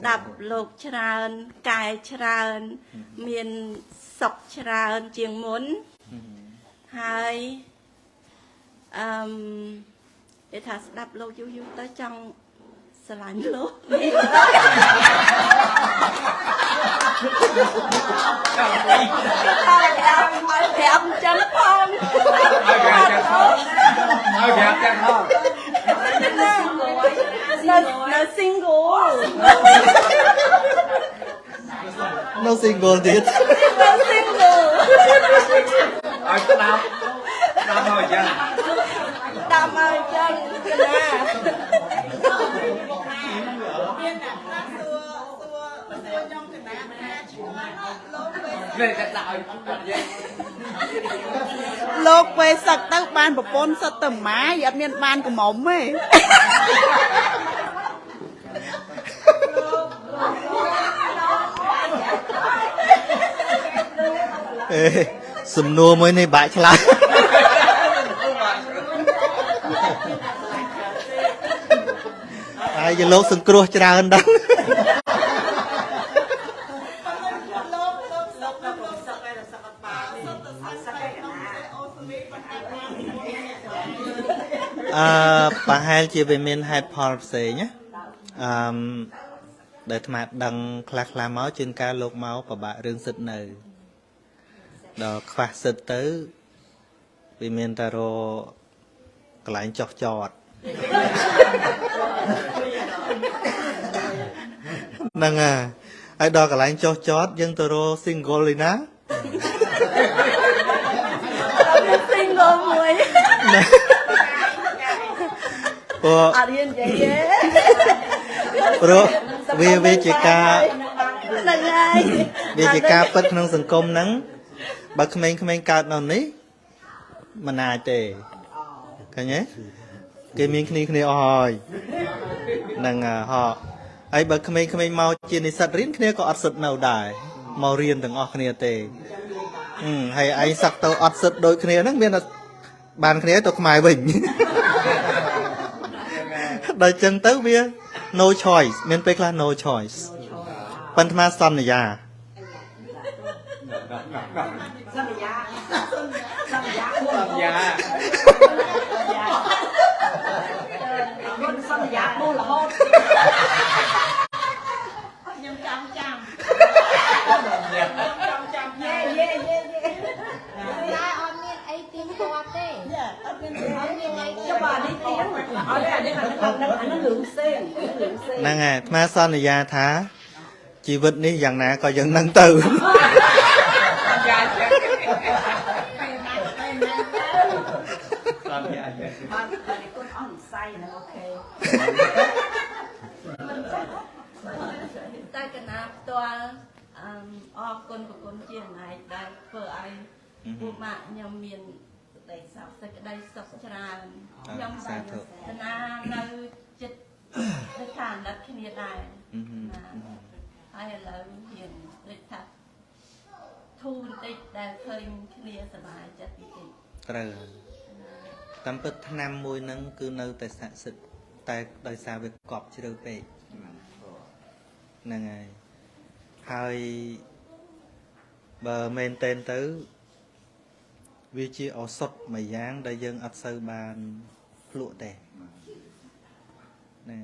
đập lục tràn cài tràn miền sọc tràn chiêng muốn hai để thà đập lục du du tới trong sờ lạnh lục thì ông chân không nó single no singleទៀត nó single ai có đau đau thôi chứ đam ơi chân nè về cái đạo lột về sạch tao ban bộ pôn sạch tầm má vậy nên ban của mỏng ấy sầm nua mới này bãi chả ai giờ lốt sừng cua chả hơn đó bà hai chia về miền hai pol xe nhé để mà đăng khạc làm máu trên ca lột máu và bà rương xịt này đó khoa xịt tới vì miền ta rô lại chọt chọt nâng à ai đó cả lại chọt chọt dân ta rô single đi ná single mùi à điên vậy rồi về chị ca là ngay về chị ca bất nông sừng công nắng bà không cao nào ní mà nà tề cái nhé cái miếng khni oi nâng họ ai bà không mau chuyện này sạch riêng khni có ắt sạch nào đài mau riêng từng ở khni tề hay ai sạch tàu ắt sạch đôi khni nó biết là bàn khni tao mài bình đời chân tới bia no choice miền Tây là no choice phần tham son này à năng à tham son này à thá chỉ vật ní dạng nà có dân năng từ ta cái nào toa con của con chia này đây vợ ai buộc mạng nhầm miền đầy sọc cái đây sọc tràn nhầm bài na nơi chết cái thản đất kia này hay là hiện lịch thật thu tích đã khơi kiaสบายจัดติด trời tắm bớt năm môi nắng cứ nơi tại xã sự tại đời xa về cọp chứ đâu về nè ngày hai bờ men tên tứ vi chi ở sốt mày dáng đại dân ắt sơ bàn lụa tè nè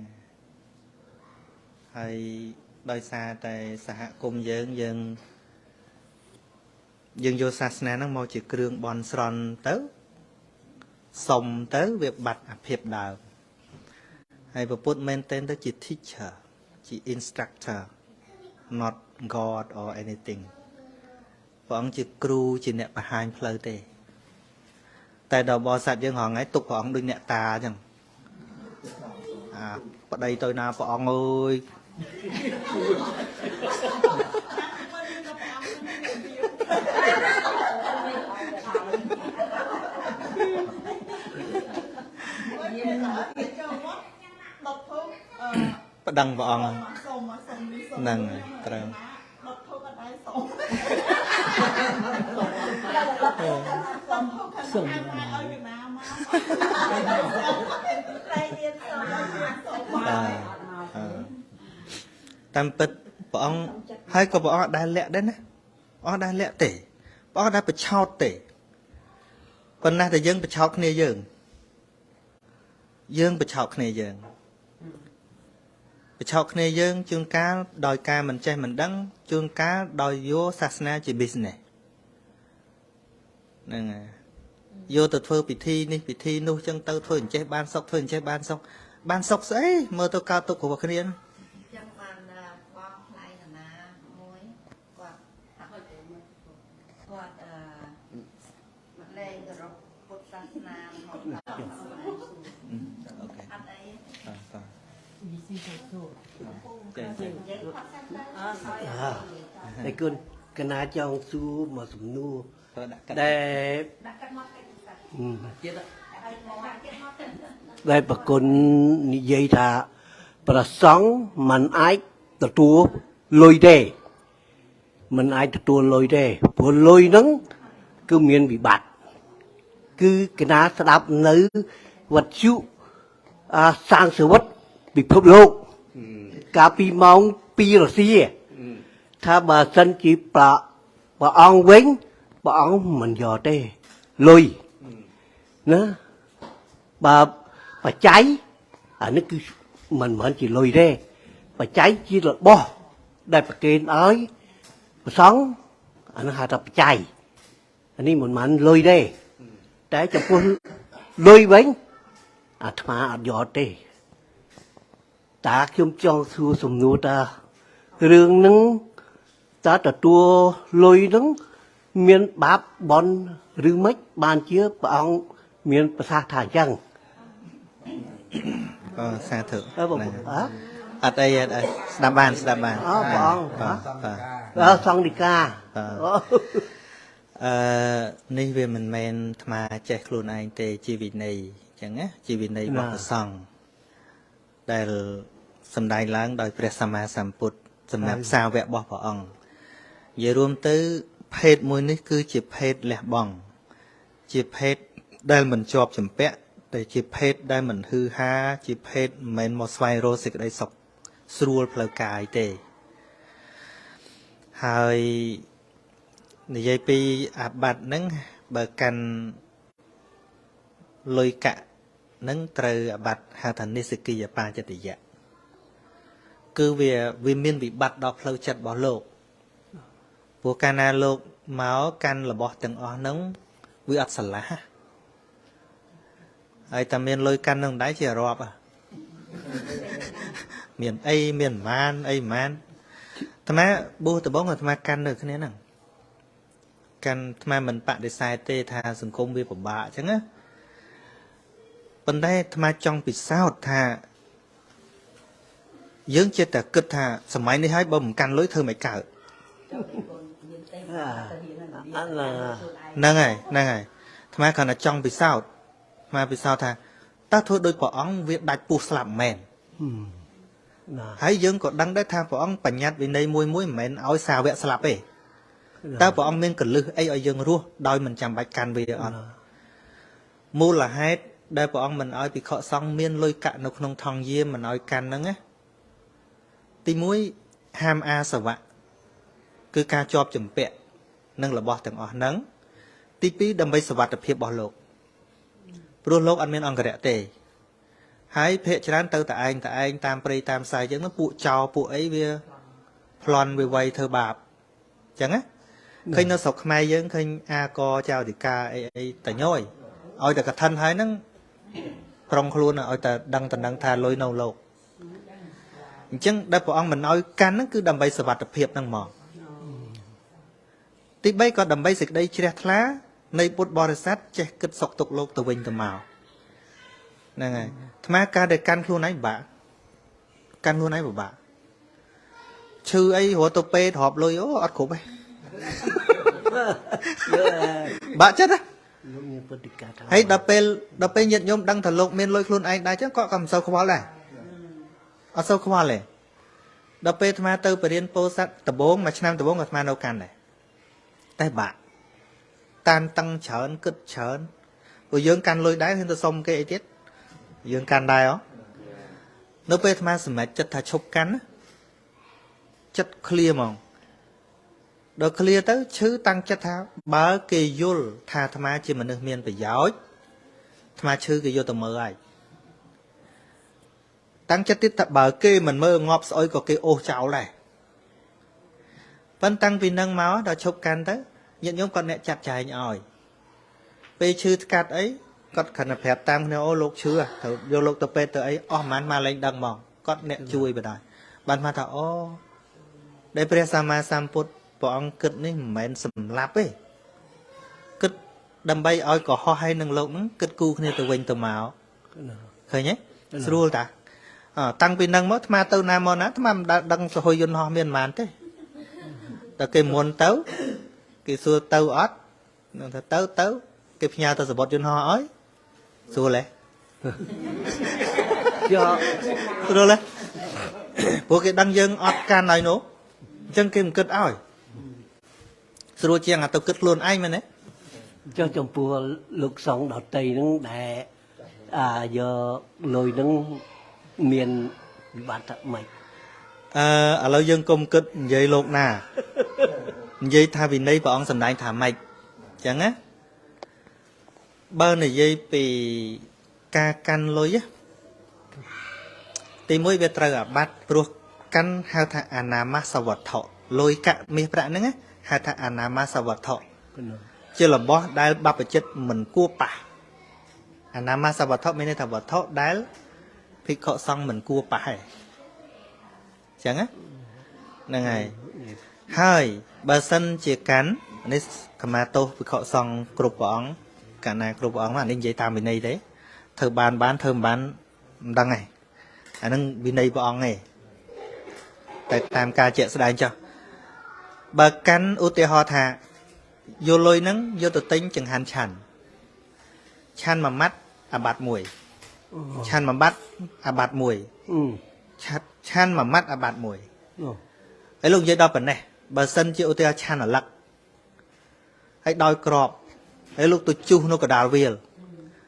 hay đời xa tại xã cùng dân dân vô sát nè nó mau chỉ kêu bòn sòn tới xong tới việc bạch hiệp đạo hay và put maintain tới chỉ teacher chỉ instructor not God or anything và ông chỉ kêu chỉ nẹp behind play tê tại đầu bò sạt dân họ ngay tục của ông đừng nẹp ta chẳng ở đây tôi nào của ông ơi đăng vào ông nâng trời តាមពិតព្រះអង្គហើយក៏ព្រះអង្គអត់ដែលលាក់ដែរណាអត់ដែលលាក់ទេព្រះអង្គដែលបិឆោតទេប៉ុន្តែតែយើងបិឆោតគ្នាយើងបិឆោតគ្នាយើងបិឆោតគ្នាយើងជួនកាលដោយការមិនចេះមិនដឹងជួនកាលដោយយកសាសនាជា business ហ្នឹងហើយយកទៅធ្វើពិធីនេះពិធីនោះចឹងទៅធ្វើអញ្ចេះបានសុខធ្វើអញ្ចេះបានសុខស្អីមើលទៅកើតទុករបស់គ្នា ចឹងបានបងថ្លៃណាមួយគាត់មកលេងគោរពពុទ្ធសាសនាមក អូខេ អត់អី តែគុណកណាចង់សួរមកសំណួរ តែ ដែលប្រគុណនិយាយថាប្រសង់មិនអាចទទួលលុយទេមិនអាចទទួលលុយទេព្រោះលុយហ្នឹងគឺមានវិបត្តិគឺកណាស្ដាប់នៅវត្ថុសាងសវត្ថពិភពលោកកាលពីម៉ោង2រសៀលថាបើសិនជាព្រះអង្គវិញព្រះអង្គមិនយកទេលុយណាបើបច្ច័យអានេះគឺមិនមែនជាលុយទេបច្ច័យជារបស់ដែលប្រគេនឲ្យព្រះសង្ឃអានេះហៅថាបច្ច័យអានេះមិនមែនលុយទេតែចំពោះលុយវិញអាត្មាអត់យកទេតាខ្ញុំចង់សួរសំណួរតារឿងហ្នឹងតើទទួលលុយហ្នឹងមានបាបបន់ឬមិនបានជាព្រះអង្គមានប្រសាសន៍ថាអញ្ចឹង សាធុ បងអត់អីស្ដាប់បានអូព្រះអង្គសង្ឃដីកានេះវាមិនមែនអាត្មាចេះខ្លួនឯងទេជាវិន័យអញ្ចឹងណាជាវិន័យរបស់ព្រះសង្ឃដែលសម្ដែងឡើងដោយព្រះសម្មាសម្ពុទ្ធសម្រាប់សាវករបស់ព្រះអង្គនិយាយរួមទៅភេទមួយនេះគឺជាភេទលះបង់ជាភេទដែលមិនជាប់ចម្ពាក់តែជាភេទដែលមិនហឺហាជាភេទមិនមែនមកស្វែងរកសេចក្តីសុខស្រួលផ្លូវកាយទេហើយនិយាយពីអាបត្តិហ្នឹងបើកាន់លុយកាក់ហ្នឹងត្រូវអាបត្តិហៅថានិស្សគិយបញ្ចតិយៈគឺវាមានវិបត្តិដល់ផ្លូវចិត្តរបស់លោកព្រោះកាលណាលោកមកកាន់របស់ទាំងអស់ហ្នឹងវាអត់ស្រឡះហើយតែមានលុយកាន់នឹងដែរជារាប់មានអីមានប្រមាណអីប្រមាណអាត្មាបួសដំបងអាត្មាកាន់នៅគ្នាហ្នឹងកាន់អាត្មាមិនបដិសេធទេថាសង្គមវាពិបាកអញ្ចឹងណាប៉ុន្តែអាត្មាចង់ពិសោធន៍ថាយើងចិត្តតែគិតថាសម័យនេះហើយបើមិនកាន់លុយធ្វើមិនកើតហ្នឹងហើយអាត្មាគ្រាន់តែចង់ពិសោធន៍អាត្មាពិសោធន៍ថាតើធ្វើដោយព្រះអង្គវាដាច់ពោះស្លាប់មែនហើយយើងក៏ដឹងដែរថាព្រះអង្គបញ្ញត្តិវិន័យមួយមិនមែនឲ្យសាវកស្លាប់ទេតើព្រះអង្គមានកលឹះអីឲ្យយើងរស់ដោយមិនចាំបាច់កាន់វាអត់មូលហេតុដែលព្រះអង្គមិនឲ្យភិក្ខុសង្ឃមានលុយកាក់នៅក្នុងថង់យាមមិនឲ្យកាន់ហ្នឹងណាទី1ហាមអាសវៈគឺការជាប់ចម្ពាក់នឹងរបស់ទាំងអស់ហ្នឹងទី2ដើម្បីសុវត្ថិភាពរបស់លោកព្រោះលោកអត់មានអង្គរៈទេហើយភាកច្រើនទៅតែឯងតាមព្រៃតាមផ្សារអញ្ចឹងពួកចោរពួកអីវាប្លន់វាវៃធ្វើបាបអញ្ចឹងណាឃើញនៅស្រុកខ្មែរយើងឃើញអាកចៅអធិការអីតញយឲ្យតែកឋិនហើយហ្នឹងប្រុងខ្លួនឲ្យតែដឹងថាលុយនៅលោកអញ្ចឹងដែលព្រះអង្គមិនឲ្យកាន់ហ្នឹងគឺដើម្បីសុវត្ថិភាពហ្នឹងមកទី3ក៏ដើម្បីសេចក្តីជ្រះថ្លានៃពុទ្ធបរិស័ទចេះគិតសុខទុក្ខលោកទៅវិញទៅមកហ្នឹងហើយអាត្មាការដែលកាន់ខ្លួនឯងពិបាកកាន់ខ្លួនឯងពិបាកឈឺអីរត់ទៅពេទ្យរាប់លុយអូអត់គ្រប់ទេបាក់ចិត្តណាហើយដល់ពេលញាតិញោមដឹងថាលោកមានលុយខ្លួនឯងដែរចឹងក៏មិនសូវខ្វល់ដែរអត់សូវខ្វល់ទេដល់ពេលអាត្មាទៅបរិញ្ញាបត្រពោធិ៍សាត់ដំបងមួយឆ្នាំដំបងអាត្មានៅកាន់ដែរតែបាក់តានតឹងច្រើនគិតច្រើនព្រោះយើងកាន់លុយដែរហ៊ានទៅសុំគេអីទៀតយើងកាន់ដែរហ៎នៅពេលអាត្មាសម្រេចចិត្តថាឈប់កាន់ ចិត្ត clear ហ្មងដល់ clear ទៅឈឺតាំងចិត្តថាបើគេយល់ថាអាត្មាជាមនុស្សមានប្រយោជន៍អាត្មាឈឺគេយកទៅមើលហើយតាំងចិត្តទៀតថាបើគេមិនមើលងាប់ស្អុយក៏គេអូសចោលដែរប៉ុន្តែតាំងពីនឹងមកដល់ឈប់កាន់ទៅញាតិញោមគាត់អ្នកចាត់ចែងឲ្យពេលឈឺស្កាត់អីគាត់ខិនប្រាប់តាមគ្នាអូលោកឈឺត្រូវយកលោកទៅពេទ្យទៅអីអស់ប្រហែលមកលែងដឹងហ្មងគាត់អ្នកជួយបណ្ដោយបានមកថាអូដែលព្រះសម្មាសម្ពុទ្ធព្រះអង្គគិតនេះមិនមែនសម្លាប់ទេគិតដើម្បីឲ្យកុហកឲ្យនឹងលោកហ្នឹងគិតគូគ្នាទៅវិញទៅមកឃើញទេស្រួលតាតាំងពីនឹងមកអាត្មាទៅណាមកណាអាត្មាមិនដឹងសហយយន្តហោះមានប៉ុន្មានទេតែគេមុនទៅគេសួរទៅអត់នឹងថាទៅគេផ្ញើទៅសបុតយន្តហោះឲ្យស្រួលទេយកស្រួលទេព្រោះគេដឹងយើងអត់កាន់ឲ្យនោះអញ្ចឹងគេមិនគិតឲ្យស្រួលជាងអាទៅគិតខ្លួនឯងមែនទេចុះចំពោះលោកសង្ឃដតីហ្នឹងដែលយកលុយហ្នឹងមានវិបត្តិម៉េចឥឡូវយើងកុំគិតនិយាយលោកណានិយាយថាវិន័យព្រះអង្គសម្ដែងថាម៉េចអញ្ចឹងណាបើនិយាយពីការកាន់លុយទីមួយវាត្រូវអាបត្តិព្រោះកាន់ហៅថាអនាមាសវត្ថុលុយកាក់មាសប្រាក់ហ្នឹងហៅថាអនាមាសវត្ថុជារបស់ដែលបព្វជិតមិនគួរប៉ះអនាមាសវត្ថុមានន័យថាវត្ថុដែលភិក្ខុសង្ឃមិនគួរប៉ះទេអញ្ចឹងហ្នឹងហើយបើសិនជាកាន់នេះកម្មាទោសភិក្ខុសង្ឃគ្រប់ព្រះអង្គកាលណាគ្រប់ព្រះអង្គអានេះនិយាយតាមវិន័យទេធ្វើបានធ្វើមិនបានមិនដឹងទេអានឹងវិន័យព្រះអង្គទេតែតាមការជាក់ស្ដែងចុះបើកាន់ឧទាហរណ៍ថាយកលុយហ្នឹងយកទៅទិញចង្ហាន់ឆាន់មួយម៉ាត់អាបត្តិមួយឆាន់មួយម៉ាត់អាបត្តិមួយឆាន់មួយម៉ាត់អាបត្តិមួយហើយលោកនិយាយដល់ប៉ុណ្ណេះបើសិនជាឧទាហរណ៍ឆាន់អាឡឹកហើយដោយក្របហើយលោកទៅជុះនៅកដាលវាល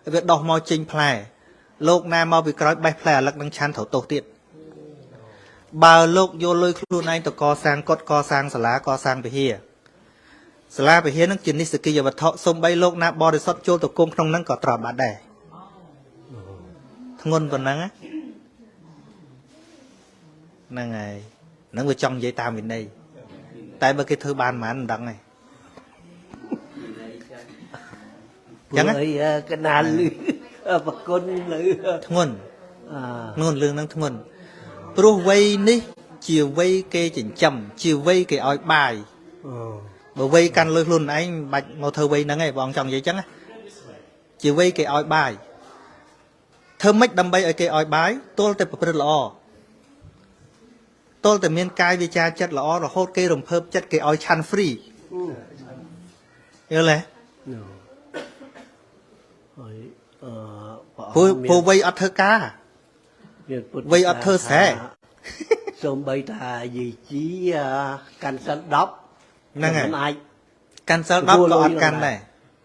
ហើយវាដោះមកចេញផ្លែលោកណាមកពីក្រោយបេះផ្លែអាឡឹកនឹងឆាន់ត្រូវទោសទៀតបើលោកយកលុយខ្លួនឯងទៅកសាងកុដិកសាងសាលាកសាងវិហារសាលាវិហារនឹងជានិស្សកិយវត្ថុសំបីលោកណាបរិសុទ្ធចូលទៅគង់ក្នុងហ្នឹងក៏ត្រូវបាត់ដែរធ្ងន់ប៉ុណ្ណឹងហ្នឹងហើយហ្នឹងវាចង់និយាយតាមវិន័យតែបើគេធ្វើបានមិនដឹងទេចឹងហើយកណាលឺប្រគុណលឺធ្ងន់រឿងហ្នឹងធ្ងន់ព្រោះវ័យនេះជាវ័យគេចិញ្ចឹមជាវ័យគេឲ្យបាយបើវ័យកាន់លុយខ្លួនឯងមិនបាច់មកធ្វើវ័យហ្នឹងទេបងចង់និយាយចឹងជាវ័យគេឲ្យបាយធ្វើម៉េចដើម្បីឲ្យគេឲ្យបាយទល់តែប្រព្រឹត្តល្អទល់តែមានកាយវាចាចិត្តល្អរហូតគេរំភើបចិត្តគេឲ្យឆាន់ free យល់ទេព្រោះវ័យអត់ធ្វើការវ័យអត់ធ្វើស្រែសូម្បីថាយាយជីកាន់សិល10ហ្នឹងហើយអាចកាន់សិល10ក៏អត់កាន់ដែរ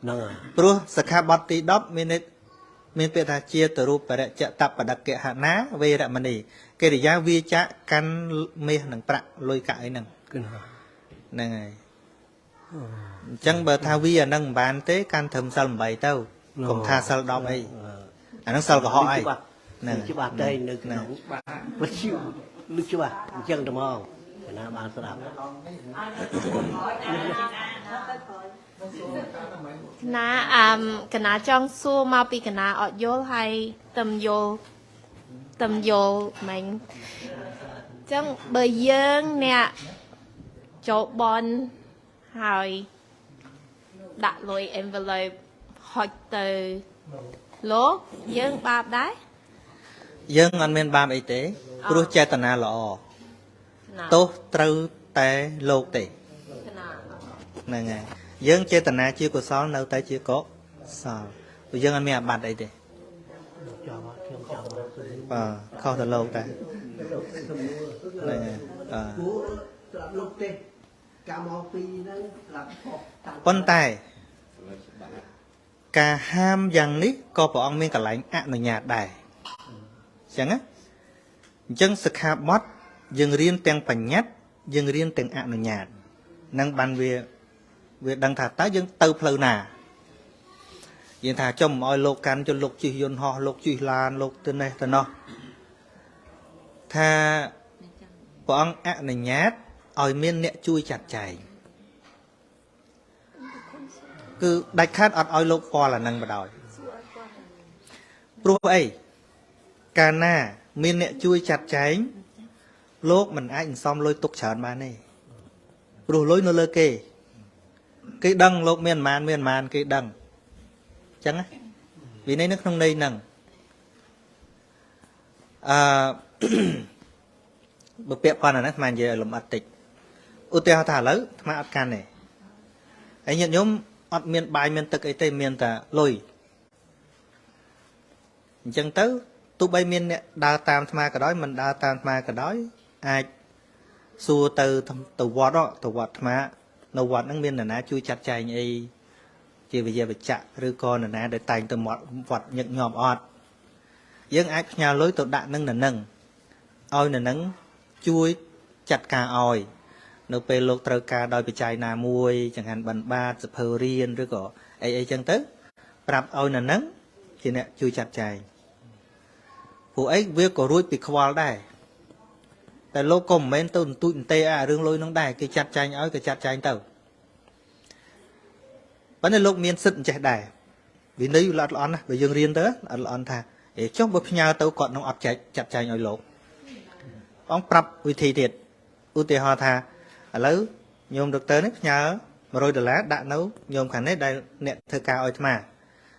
ហ្នឹងហើយព្រោះសិក្ខាបទទី10មានពាក្យថាជាតរូបបរិច្ចតបដកហណាវេរមណីកិរិយាវាចាកាន់មាសនិងប្រាក់លុយកាក់អីហ្នឹងហ្នឹងហើយអញ្ចឹងបើថាវាអាហ្នឹងមិនបានទេកាន់ត្រឹមសិល8ទៅកុំថាសិល10អីអាហ្នឹងសិលកុហកអីហ្នឹងច្បាស់តែនៅក្នុងវិទ្យុលឺច្បាស់អញ្ចឹងទៅមកណាបានស្ដាប់ណាកណាចង់សួរមកពីកណាអត់យល់ហើយតឹមយល់មិញអញ្ចឹងបើយើងអ្នកចូលបនហើយដាក់លុយ envelope ហុចទៅលោកយើងបាបដែរយើងអត់មានបាបអីទេព្រោះចេតនាល្អទោសត្រូវតែលោកទេហ្នឹងហើយយើងចេតនាជាកុសលនៅតែជាកុសលព្រោះយើងអត់មានអាបត្តិអីទេខុសទៅលោកតែហ្នឹងហើយស្រាប់លោកទេកាលមកពីហ្នឹងស្រាប់ប៉ុន្តែការហាមយ៉ាងនេះក៏ព្រះអង្គមានកន្លែងអនុញ្ញាតដែរអញ្ចឹងសិក្ខាបទយើងរៀនទាំងបញ្ញត្តិ យើងរៀនទាំងអនុញ្ញាតនឹងបានវាដឹងថាតើយើងទៅផ្លូវណាយើងថាចំឲ្យលោកកាន់ចុះលោកជិះយន្តហោះលោកជិះឡានលោកទៅនេះទៅនោះថាព្រះអង្គអនុញ្ញាតឲ្យមានអ្នកជួយចាត់ចែងគឺដាច់ខាតអត់ឲ្យលោកពាល់អានឹងបដ ாய் ព្រោះអីកាលណាមានអ្នកជួយចាត់ចែងលោកមិនអាចសំលុយទុកច្រើនបានទេព្រោះលុយនៅលើគេដឹងលោកមានប៉ុន្មានគេដឹងអញ្ចឹងវិន័យនៅក្នុងន័យហ្នឹងបើពាក្យប៉ុណ្ណាហ្នឹងអាត្មានិយាយឲ្យលំអិតតិចឧទាហរណ៍ថាឥឡូវអាត្មាអត់កាន់ទេហើយញាតិញោមអត់មានបាយមានទឹកអីទេមានតែលុយអញ្ចឹងទៅទោះបីមានអ្នកដើរតាមអាត្មាក៏ដោយមិនដើរតាមអាត្មាក៏ដោយអាចសួរទៅវត្តអាត្មានៅវត្តហ្នឹងមាននរណាជួយចាត់ចែងអីជាវិយាបច្ចៈឬក៏នរណាដែលតែងទៅវត្តញឹកញាប់អត់យើងអាចផ្ញើលុយទៅដាក់នឹងនៅនឹងឲ្យនៅនឹងជួយចាត់ការឲ្យនៅពេលលោកត្រូវការដោយបច្ច័យណាមួយចង្ហាន់បិណ្ឌបាតសភើរៀនឬក៏អីចឹងទៅប្រាប់ឲ្យនៅនឹងជាអ្នកជួយចាត់ចែងព្រោះអីវាក៏រួចពីខ្វល់ដែរតែលោកក៏មិនមែនទៅបន្ទូចទេអារឿងលុយនោះដែរគេចាត់ចែងឲ្យក៏ចាត់ចែងទៅប៉ុន្តែលោកមានសិទ្ធិអញ្ចេះដែរវិន័យល្អអន់ណាបើយើងរៀនទៅល្អអន់ថាចុះបើផ្ញើទៅគាត់នឹងអត់ចាត់ចែងឲ្យលោកបងប្រាប់វិធីទៀតឧទាហរណ៍ថាឥឡូវញោមដុកទ័រនេះផ្ញើ$100ដាក់នៅញោមខាងនេះដែលអ្នកធ្វើការឲ្យអាត្មា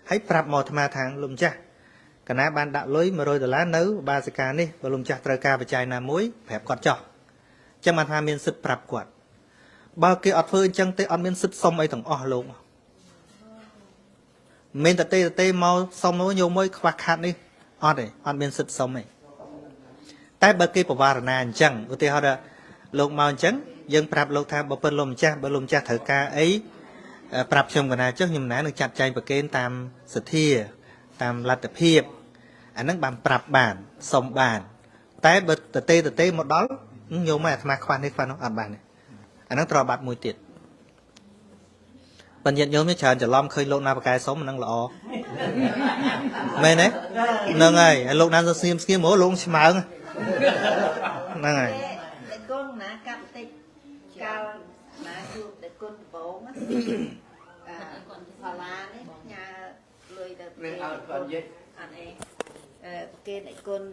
ហើយប្រាប់មកអាត្មាថាលោកម្ចាស់កណាបានដាក់លុយ$100នៅបាសិកានេះបើលោកម្ចាស់ត្រូវការបច្ច័យណាមួយប្រាប់គាត់ចោះចឹងអាត្មាមានសិទ្ធិប្រាប់គាត់បើគេអត់ធ្វើអញ្ចឹងទេអត់មានសិទ្ធិសុំអីទាំងអស់លោកមិនតែមកសុំនោះញោមមួយខ្វះខាតនេះអត់ទេអត់មានសិទ្ធិសុំទេតែបើគេប្រវារណាអញ្ចឹងឧទាហរណ៍លោកមកអញ្ចឹងយើងប្រាប់លោកថាបើពិនលោកម្ចាស់បើលោកម្ចាស់ត្រូវការអីប្រាប់ខ្ញុំកណាចុះខ្ញុំណានឹងចាត់ចែងប្រកេនតាមសទ្ធាតាមលទ្ធភាពអាហ្នឹងបានប្រាប់បានសុំបានតែបើតេមកដល់ញោមមកអាត្មាខ្វះនេះខ្វះនោះអត់បានទេអាហ្នឹងត្រូវបាត់មួយទៀតបញ្ញត្តិញោមនេះច្រើនច្រឡំឃើញលោកណាប្រកែសុំអាហ្នឹងល្អមែនទេហ្នឹងហើយលោកណាស្ងៀមហ្មងលោកឆ្មើងហ្នឹងហើយ con nã cặp tịch cao nã chuột để con bố á phà la đấy nhà lười được con anh em kia để con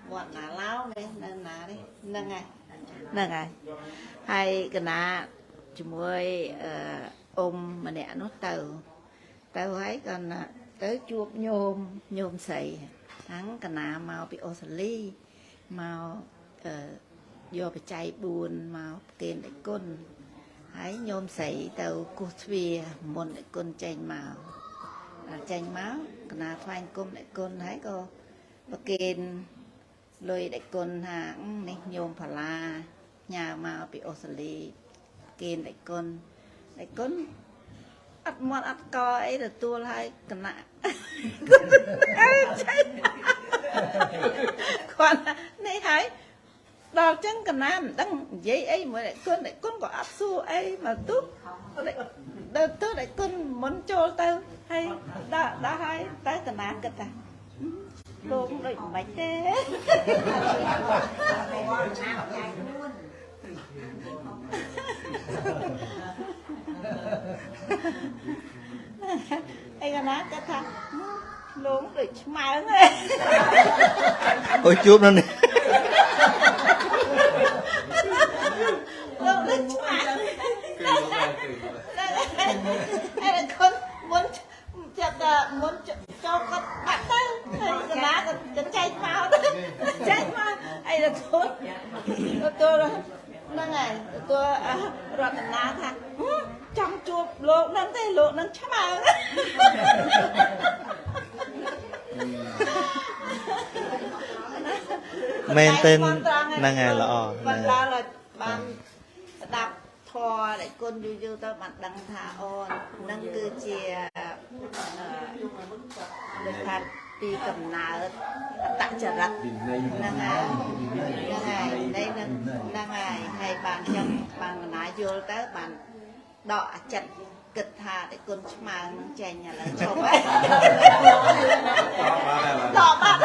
bọn nã láo đấy nên nã đấy nâng này hay cái nã chỉ mới ôm mà nè nó tàu ấy còn tới chuột nhôm xì thắng cái nã màu bị ô ly màu vô bị chạy buồn mà kênh để con hãy nhôm sấy tàu cột vía một để con chanh máu là thoanh cung để con hãy có kênh lôi để con hãng này nhôm phà la nhà mà bị Australia kênh để con ắt món ắt co ấy là tua hai cái nạ còn này hãy đào chân cái nam đăng giấy ấy mà lại con có áp su ấy mà tốt đợt tôi lại con muốn cho tao hay đã hay tới cái nam cái ta luôn đợi mày thế ai cái nam cái ta luôn đợi mày ấy ôi chụp nó này hay là con muốn cho con bắt tới cái lá cái chay mau hay là tôi nó này tôi rồi cái lá thà trong chuột lộ nâng tay lộ nâng chấm ao men tên năng ngày lọ là ban đạp thò để con du tới mặt đằng thà on nâng cơ chìa được thật ពីកំណើតអត្តចរិតហ្នឹងហើយហ្នឹងហើយហើយបានចឹងបានកណាយល់ទៅបានដកអាចិតគិតថាតែគុណឆ្មើងនឹងចេញឥឡូវឈប់ហើយដកបាត់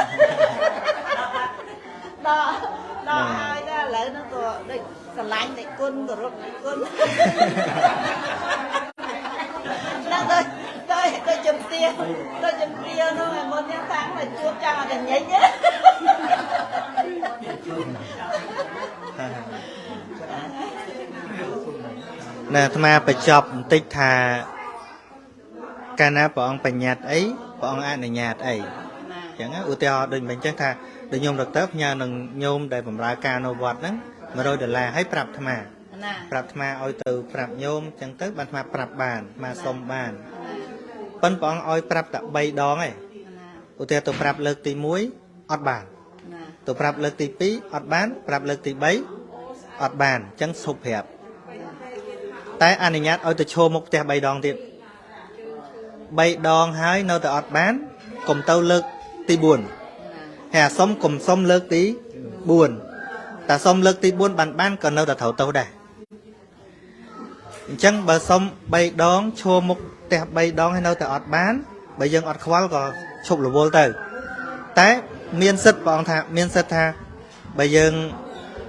ដកហើយដល់ឥឡូវហ្នឹងក៏ដូចស្រឡាញ់តែគុណគោរពតែគុណដល់ដូចជំទាវនោះឯមុននេះតាំងតែជួបចាំអត់ញញណា ណែអាត្មាបញ្ចប់បន្តិចថាកាលណាព្រះអង្គបញ្ញត្តិអីព្រះអង្គអនុញ្ញាតអីអញ្ចឹងឧទាហរណ៍ដូចមិនអញ្ចឹងថាដូចញោមដុកទ័រផ្ញើនឹងញោមដែលបម្រើការនៅវត្តហ្នឹង$100ឲ្យប្រាប់អាត្មាប្រាប់អាត្មាឲ្យទៅប្រាប់ញោមអញ្ចឹងទៅបានអាត្មាប្រាប់បានអាត្មាសុំបានប៉ុន្តែព្រះអង្គឲ្យប្រាប់តែ3ដងឯងឧទាហរណ៍ទៅប្រាប់លើកទី1អត់បានទៅប្រាប់លើកទី2អត់បានប្រាប់លើកទី3អត់បានអញ្ចឹងសុបប្រាប់តែអនុញ្ញាតឲ្យទៅឈរមុខផ្ទះ3ដងទៀត3ដងហើយនៅតែអត់បានកុំទៅលើកទី4ហើយអាសុំកុំសុំលើកទី4តែសុំលើកទី4បានក៏នៅតែត្រូវទៅដែរអញ្ចឹងបើសុំ3ដងឈរមុខផ្ទះ3ដងហើយនៅតែអត់បានបើយើងអត់ខ្វល់ក៏ឈប់រវល់ទៅតែមានសិទ្ធព្រះអង្គថាមានសិទ្ធថាបើយើង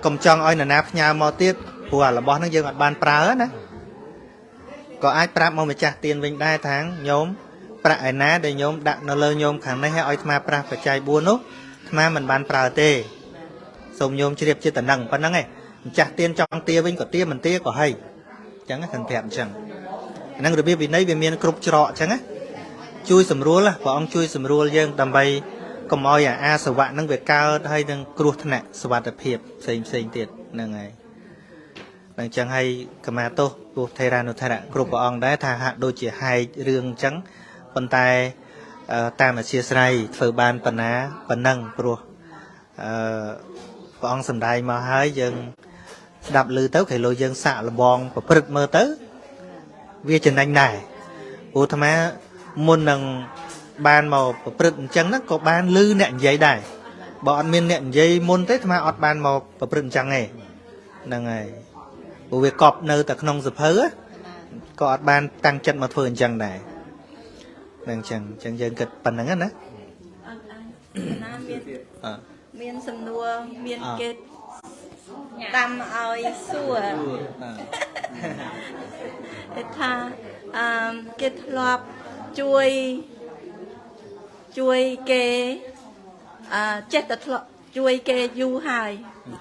កុំចង់ឲ្យនរណាផ្ញើមកទៀតព្រោះអារបស់ហ្នឹងយើងអត់បានប្រើណាក៏អាចប្រាប់មកម្ចាស់ទានវិញដែរថាញោមប្រាក់ឯណាដែលញោមដាក់នៅលើញោមខាងនេះឲ្យអាត្មាប្រាស់បច្ច័យ4នោះអាត្មាមិនបានប្រើទេសូមញោមជ្រាបចិត្តនឹងប៉ុណ្្នឹងឯងម្ចាស់ទានចង់ទាវិញក៏ទាមិនទាក៏ហីអញ្ចឹងខាងប្រាប់អញ្ចឹងហ្នឹងរបៀបវិន័យវាមានគ្រប់ច្រកអញ្ចឹងណាជួយសម្រួលព្រះអង្គជួយសម្រួលយើងដើម្បីកុំឲ្យអាសវៈហ្នឹងវាកើតហើយនឹងគ្រោះថ្នាក់សុវត្ថិភាពផ្សេងទៀតហ្នឹងហើយអញ្ចឹងហើយកម្មាទោសព្រោះថេរានុថេរៈគ្រប់ព្រះអង្គដែរថាហាក់ដូចជាហែករឿងអញ្ចឹងប៉ុន្តែតាមអធិស្ឋានធ្វើបានប៉ុណ្ណាប៉ុណ្ណឹងព្រោះព្រះអង្គសម្ដែងមកហើយយើងស្ដាប់ឮទៅគេលោយើងសាក់លបងប្រព្រឹត្តមើលទៅវាចំណេញដែរព្រោះអាត្មាមុននឹងបានមកប្រព្រឹត្តអញ្ចឹងហ្នឹងក៏បានឮអ្នកនិយាយដែរបើអត់មានអ្នកនិយាយមុនទេអាត្មាអត់បានមកប្រព្រឹត្តអញ្ចឹងទេហ្នឹងហើយព្រោះវាកប់នៅតែក្នុងសភៅក៏អត់បានតាំងចិត្តមកធ្វើអញ្ចឹងដែរហ្នឹងអញ្ចឹងយើងគិតប៉ុណ្្នឹងណាណាមានសំណួរមានគេតាមឲ្យសួរគេថាគេធ្លាប់ជួយគេចេះតែធ្លាប់ជួយគេយូរហើយ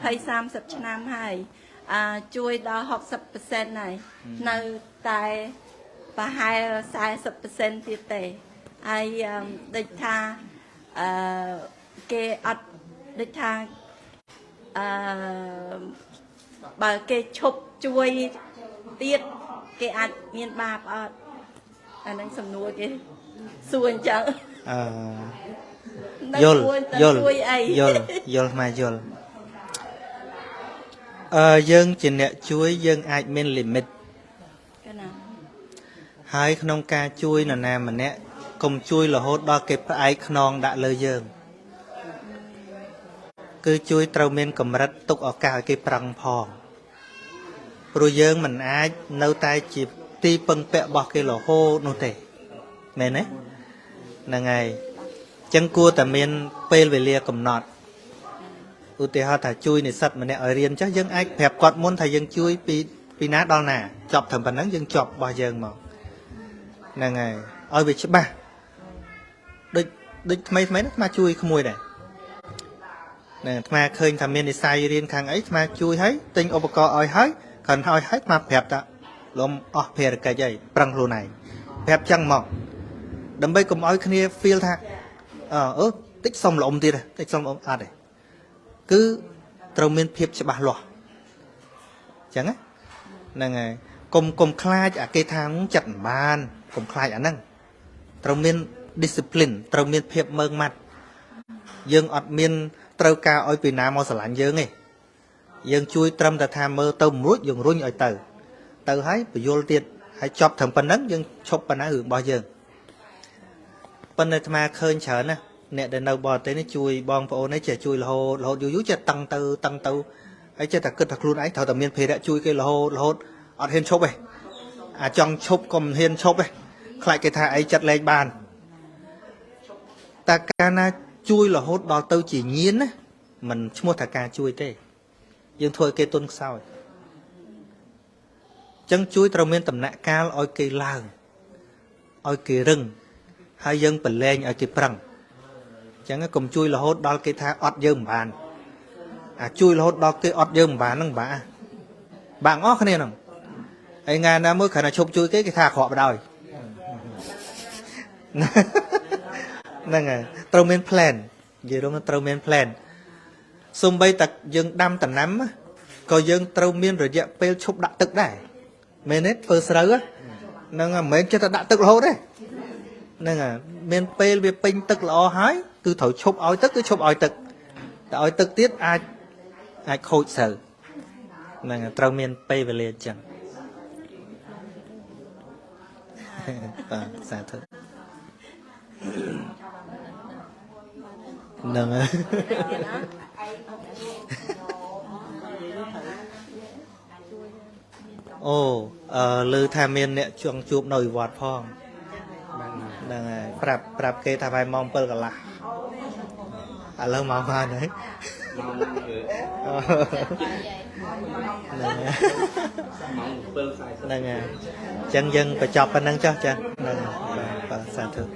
20-30 ឆ្នាំហើយជួយដល់ 60% ហើយនៅតែប្រហែល 40% ទៀតទេហើយដូចថាគេអត់ដូចថាបើគេឈប់ជួយទៀតគេអាចមានបាបអត់អានឹងសំណួរគេសួរអញ្ចឹងយល់មកយល់យើងជាអ្នកជួយយើងអាចមាន limit ហើយក្នុងការជួយនរណាម្នាក់កុំជួយរហូតដល់គេផ្អែកខ្នងដាក់លើយើងគឺជួយត្រូវមានកម្រិតទុកឱកាសឲ្យគេប្រឹងផងព្រោះយើងមិនអាចនៅតែជាទីពឹងពាក់របស់គេរហូតនោះទេមែនទេហ្នឹងហើយអញ្ចឹងគួរតែមានពេលវេលាកំណត់ឧទាហរណ៍ថាជួយនិស្សិតម្នាក់ឲ្យរៀនចុះយើងអាចប្រាប់គាត់មុនថាយើងជួយពីណាដល់ណាចប់ត្រឹមប៉ុណ្ណឹងយើងចប់របស់យើងមកហ្នឹងហើយឲ្យវាច្បាស់ដូចថ្មីនេះអាត្មាជួយក្មួយដែរហ្នឹងអាត្មាឃើញថាមាននិស្ស័យរៀនខាងអីអាត្មាជួយឲ្យទិញឧបករណ៍ឲ្យហើយគ្រាន់ឲ្យអាត្មាប្រាប់ថាលំអស់ភារកិច្ចហើយប្រឹងខ្លួនឯងប្រាប់ចឹងមកដើម្បីកុំឲ្យគ្នា feel ថាតិចសុំលំទៀតតិចសុំអត់ទេគឺត្រូវមានភាពច្បាស់លាស់អញ្ចឹងហ្នឹងហើយកុំខ្លាចអាគេថាចិត្តមិនបានកុំខ្លាចអាហ្នឹងត្រូវមាន discipline ត្រូវមានភាពម៉ឺងម៉ាត់យើងអត់មានត្រូវការឲ្យពីណាមកស្រឡាញ់យើងទេយើងជួយត្រឹមតែថាមើលទៅមិនរួចយើងរុញឲ្យទៅហើយបញ្យល់ទៀតហើយចប់ត្រឹមប៉ុណ្ណឹងយើងឈប់ប៉ុណ្ណារឿងរបស់យើងប៉ុន្តែអាត្មាឃើញច្រើនណា nè đến đâu bò tới nó chui bong phố nó chỉ chui là hồ dú chỉ tăng từ ấy chỉ ta cứ thật luôn ấy thầu tầm miền phê đã chui cái là hồ ở hiên chốt này trong chốt còn hiên chốt này lại cái thà ấy chặt lên bàn ta ca na chui là hốt đo tâu chỉ nhiên á mình mua thà ca chui thế nhưng thôi cái tuần sau chân chui trâu miên tầm nạ ca oi cây làng oi cây rừng hai dân bẩn lên ở cây prang chẳng có cùng chui là hốt đo cái thà ọt dơm bàn chui là hốt đo cái ọt dơm bàn năng bạn ó cái này nè ai nghe na mới khả năng chụp chui cái thà họ vào đời năng à trâu miên plan gì đó nó trâu miên plan xung bay tật dân đâm tận nắm có dân trâu miên rồi dạ pel chụp đặt tức đấy men hết phơi sờ á năng à mấy cho ta đặt tức lỗ đấy năng à men pel bị pin tức lỗ hái cứ thổi chụp oi tức cứ chụp oi tức tiết ai khôi sờ năng à trâu miên pel về liền chẳng xa thật năng à ô lư tham miên nè chuông chụp nồi vọt phong năng prap kê thà phải mong pel cả là lơ mong hoa đấy năng chân dân phải chọc anh năng cho chân năng xa thưa